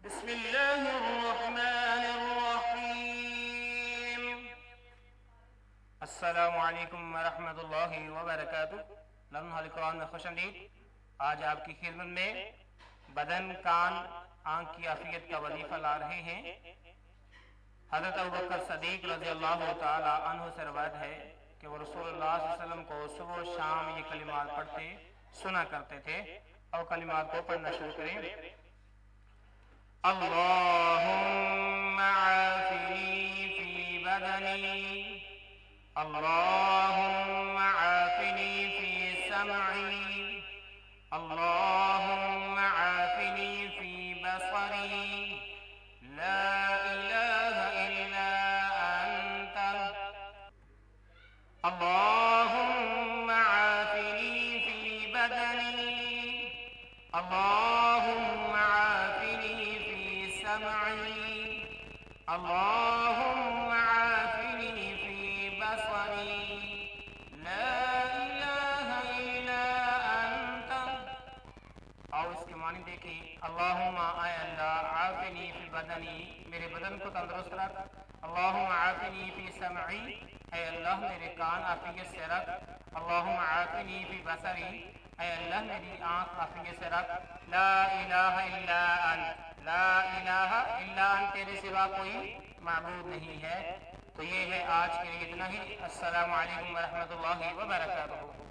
بسم الله الرحمن الرحيم. السلام علیکم ورحمۃ اللہ وبرکاتہ. لمحہ القرآن میں خوش آمدید. آج آپ کی خدمت میں بدن، کان، آنکھ کی عافیت کا وظیفہ لا رہے ہیں. حضرت ابوبکر صدیق رضی اللہ تعالی عنہ سے روایت ہے کہ وہ رسول اللہ صلی اللہ علیہ وسلم کو صبح و شام یہ کلمات پڑھتے سنا کرتے تھے. اور کلمات کو پڑھنا شروع کریں. اللهم عافني في بدني، اللهم عافني في سمعي، اللهم عافني في بصري، لا إله إلا أنت، اللهم عافني في بدني، اللهم عافني في سمعي، اللهم عافني في بصري، لا إله إلا أنت. اور اس کے معنی دیکھیں. اللہم اے اللہ، عافنی فی بدنی، میرے بدن کو تندرست رکھ. اللہم عافنی فی سمعی، اے اللہ میرے کان عافیت سے رکھ. اللہم عافنی فی بصری، اے اللہ میری آنکھ عافیت سے رکھ. لا الہ الا انت، لا الہ الا انت، تیرے سوا کوئی معبود نہیں ہے. تو یہ ہے آج کے لیے اتنا ہی. السلام علیکم ورحمۃ اللہ وبرکاتہ.